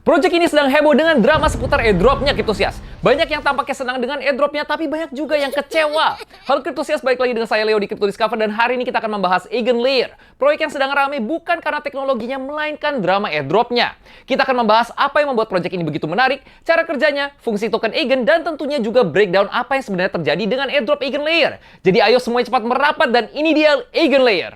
Project ini sedang heboh dengan drama seputar airdropnya Cryptosias. Banyak yang tampaknya senang dengan airdropnya, tapi banyak juga yang kecewa. Halo Cryptosias, balik lagi dengan saya Leo di Crypto Discover, dan hari ini kita akan membahas Eigenlayer. Proyek yang sedang ramai bukan karena teknologinya, melainkan drama airdropnya. Kita akan membahas apa yang membuat proyek ini begitu menarik, cara kerjanya, fungsi token Eigen, dan tentunya juga breakdown apa yang sebenarnya terjadi dengan airdrop Eigenlayer. Jadi ayo semuanya cepat merapat, dan ini dia Eigenlayer.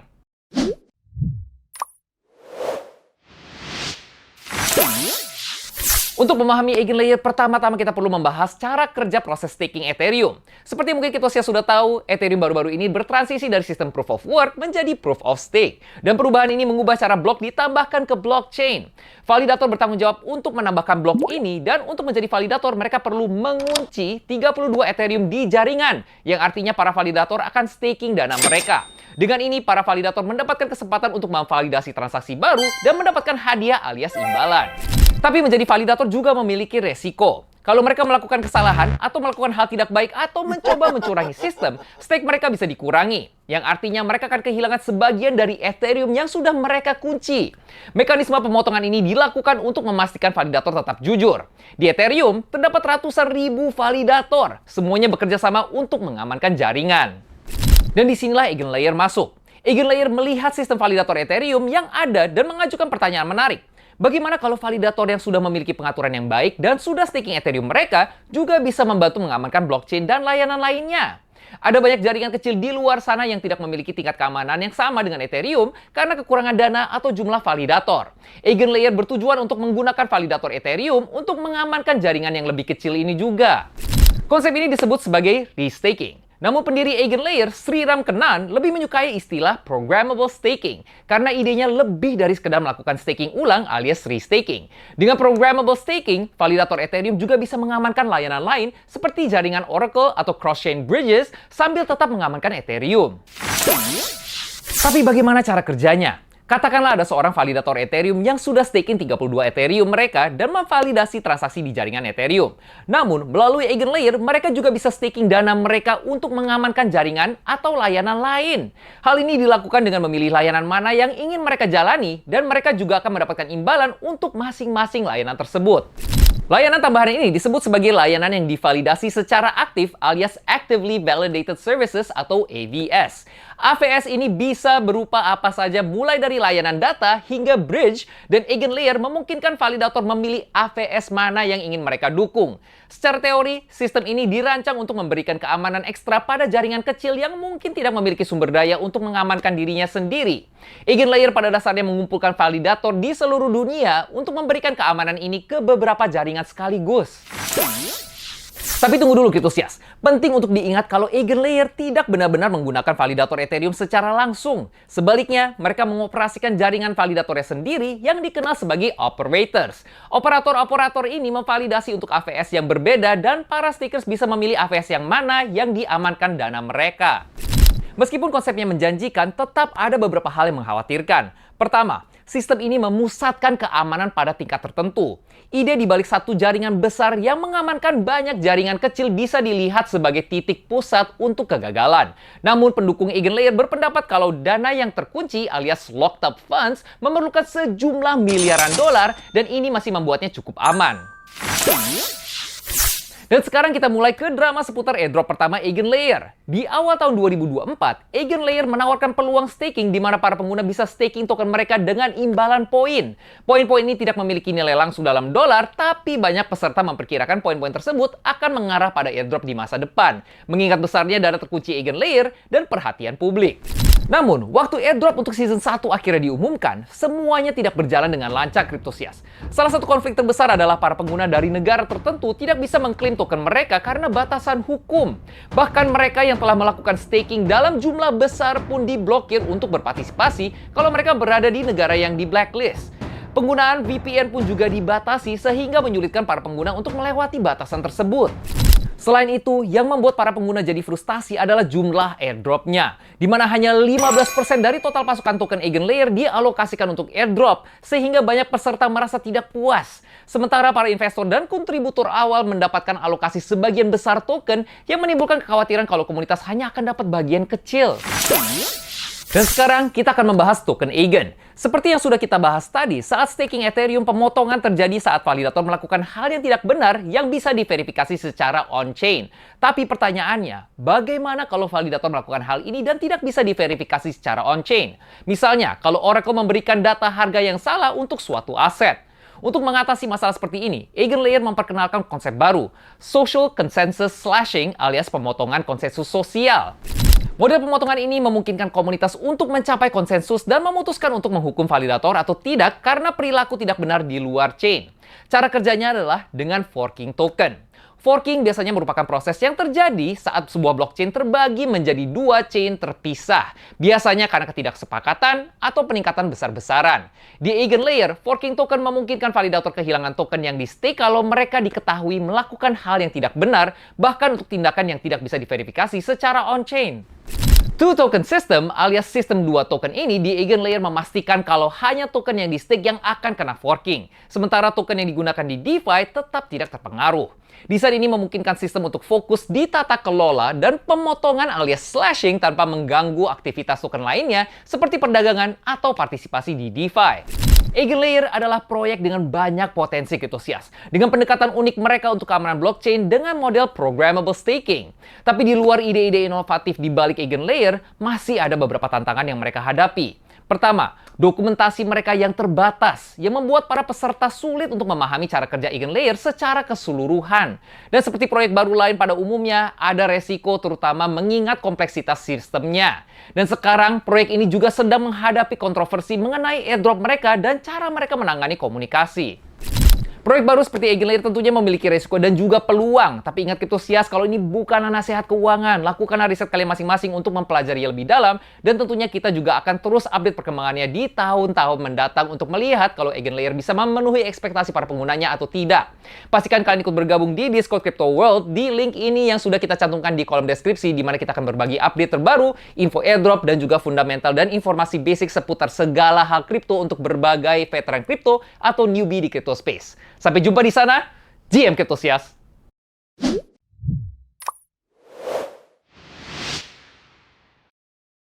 Untuk memahami Eigenlayer, pertama-tama kita perlu membahas cara kerja proses staking Ethereum. Seperti mungkin kita sudah tahu, Ethereum baru-baru ini bertransisi dari sistem Proof of Work menjadi Proof of Stake. Dan perubahan ini mengubah cara blok ditambahkan ke blockchain. Validator bertanggung jawab untuk menambahkan blok ini, dan untuk menjadi validator mereka perlu mengunci 32 Ethereum di jaringan, yang artinya para validator akan staking dana mereka. Dengan ini, para validator mendapatkan kesempatan untuk memvalidasi transaksi baru dan mendapatkan hadiah alias imbalan. Tapi menjadi validator juga memiliki resiko. Kalau mereka melakukan kesalahan atau melakukan hal tidak baik atau mencoba mencurangi sistem, stake mereka bisa dikurangi. Yang artinya mereka akan kehilangan sebagian dari Ethereum yang sudah mereka kunci. Mekanisme pemotongan ini dilakukan untuk memastikan validator tetap jujur. Di Ethereum, terdapat ratusan ribu validator. Semuanya bekerja sama untuk mengamankan jaringan. Dan disinilah Eigenlayer masuk. Eigenlayer melihat sistem validator Ethereum yang ada dan mengajukan pertanyaan menarik. Bagaimana kalau validator yang sudah memiliki pengaturan yang baik dan sudah staking Ethereum mereka juga bisa membantu mengamankan blockchain dan layanan lainnya? Ada banyak jaringan kecil di luar sana yang tidak memiliki tingkat keamanan yang sama dengan Ethereum karena kekurangan dana atau jumlah validator. Eigenlayer bertujuan untuk menggunakan validator Ethereum untuk mengamankan jaringan yang lebih kecil ini juga. Konsep ini disebut sebagai restaking. Namun pendiri Eigenlayer, Sriram Kannan, lebih menyukai istilah programmable staking karena idenya lebih dari sekedar melakukan staking ulang alias restaking. Dengan programmable staking, validator Ethereum juga bisa mengamankan layanan lain seperti jaringan Oracle atau cross-chain bridges sambil tetap mengamankan Ethereum. Tapi bagaimana cara kerjanya? Katakanlah ada seorang validator Ethereum yang sudah staking 32 Ethereum mereka dan memvalidasi transaksi di jaringan Ethereum. Namun, melalui Eigenlayer, mereka juga bisa staking dana mereka untuk mengamankan jaringan atau layanan lain. Hal ini dilakukan dengan memilih layanan mana yang ingin mereka jalani, dan mereka juga akan mendapatkan imbalan untuk masing-masing layanan tersebut. Layanan tambahan ini disebut sebagai layanan yang divalidasi secara aktif alias Actively Validated Services atau AVS. AVS ini bisa berupa apa saja mulai dari layanan data hingga bridge, dan Eigenlayer memungkinkan validator memilih AVS mana yang ingin mereka dukung. Secara teori, sistem ini dirancang untuk memberikan keamanan ekstra pada jaringan kecil yang mungkin tidak memiliki sumber daya untuk mengamankan dirinya sendiri. Eigenlayer pada dasarnya mengumpulkan validator di seluruh dunia untuk memberikan keamanan ini ke beberapa jaringan sekaligus. Tapi tunggu dulu Cryptosias. Penting untuk diingat kalau Eigenlayer tidak benar-benar menggunakan validator Ethereum secara langsung. Sebaliknya, mereka mengoperasikan jaringan validatornya sendiri yang dikenal sebagai operators. Operator-operator ini memvalidasi untuk AVS yang berbeda, dan para stakers bisa memilih AVS yang mana yang diamankan dana mereka. Meskipun konsepnya menjanjikan, tetap ada beberapa hal yang mengkhawatirkan. Pertama, sistem ini memusatkan keamanan pada tingkat tertentu. Ide di balik satu jaringan besar yang mengamankan banyak jaringan kecil bisa dilihat sebagai titik pusat untuk kegagalan. Namun pendukung Eigenlayer berpendapat kalau dana yang terkunci alias locked up funds memerlukan sejumlah miliaran dolar, dan ini masih membuatnya cukup aman. Dan sekarang kita mulai ke drama seputar airdrop pertama Eigenlayer. Di awal tahun 2024, Eigenlayer menawarkan peluang staking di mana para pengguna bisa staking token mereka dengan imbalan poin. Poin-poin ini tidak memiliki nilai langsung dalam dolar, tapi banyak peserta memperkirakan poin-poin tersebut akan mengarah pada airdrop di masa depan, mengingat besarnya dana terkunci Eigenlayer dan perhatian publik. Namun, waktu airdrop untuk season 1 akhirnya diumumkan, semuanya tidak berjalan dengan lancar Cryptosias. Salah satu konflik terbesar adalah para pengguna dari negara tertentu tidak bisa mengklaim token mereka karena batasan hukum. Bahkan mereka yang telah melakukan staking dalam jumlah besar pun diblokir untuk berpartisipasi kalau mereka berada di negara yang di blacklist. Penggunaan VPN pun juga dibatasi sehingga menyulitkan para pengguna untuk melewati batasan tersebut. Selain itu, yang membuat para pengguna jadi frustasi adalah jumlah airdropnya, di mana hanya 15% dari total pasukan token Eigenlayer dialokasikan untuk airdrop, sehingga banyak peserta merasa tidak puas. Sementara para investor dan kontributor awal mendapatkan alokasi sebagian besar token yang menimbulkan kekhawatiran kalau komunitas hanya akan dapat bagian kecil. Dan sekarang kita akan membahas token Eigen. Seperti yang sudah kita bahas tadi, saat staking Ethereum, pemotongan terjadi saat validator melakukan hal yang tidak benar yang bisa diverifikasi secara on-chain. Tapi pertanyaannya, bagaimana kalau validator melakukan hal ini dan tidak bisa diverifikasi secara on-chain? Misalnya, kalau Oracle memberikan data harga yang salah untuk suatu aset. Untuk mengatasi masalah seperti ini, EigenLayer memperkenalkan konsep baru, Social Consensus Slashing alias pemotongan konsensus sosial. Model pemotongan ini memungkinkan komunitas untuk mencapai konsensus dan memutuskan untuk menghukum validator atau tidak karena perilaku tidak benar di luar chain. Cara kerjanya adalah dengan forking token. Forking biasanya merupakan proses yang terjadi saat sebuah blockchain terbagi menjadi dua chain terpisah, biasanya karena ketidaksepakatan atau peningkatan besar-besaran. Di EigenLayer, forking token memungkinkan validator kehilangan token yang di-stake kalau mereka diketahui melakukan hal yang tidak benar, bahkan untuk tindakan yang tidak bisa diverifikasi secara on-chain. Two token system alias sistem dua token ini di EigenLayer memastikan kalau hanya token yang di-stake yang akan kena forking, sementara token yang digunakan di DeFi tetap tidak terpengaruh. Desain ini memungkinkan sistem untuk fokus di tata kelola dan pemotongan alias slashing tanpa mengganggu aktivitas token lainnya seperti perdagangan atau partisipasi di DeFi. EigenLayer adalah proyek dengan banyak potensi antusias, dengan pendekatan unik mereka untuk keamanan blockchain dengan model programmable staking. Tapi di luar ide-ide inovatif di balik EigenLayer, masih ada beberapa tantangan yang mereka hadapi. Pertama, dokumentasi mereka yang terbatas, yang membuat para peserta sulit untuk memahami cara kerja EigenLayer secara keseluruhan. Dan seperti proyek baru lain pada umumnya, ada resiko terutama mengingat kompleksitas sistemnya. Dan sekarang, proyek ini juga sedang menghadapi kontroversi mengenai airdrop mereka dan cara mereka menangani komunikasi. Proyek baru seperti EigenLayer tentunya memiliki risiko dan juga peluang. Tapi ingat antusias, kalau ini bukanlah nasihat keuangan. Lakukanlah riset kalian masing-masing untuk mempelajari lebih dalam. Dan tentunya kita juga akan terus update perkembangannya di tahun-tahun mendatang untuk melihat kalau EigenLayer bisa memenuhi ekspektasi para penggunanya atau tidak. Pastikan kalian ikut bergabung di Discord Crypto World di link ini yang sudah kita cantumkan di kolom deskripsi, di mana kita akan berbagi update terbaru, info airdrop, dan juga fundamental dan informasi basic seputar segala hal kripto untuk berbagai veteran kripto atau newbie di crypto space. Sampai jumpa di sana, GM Cryptosias.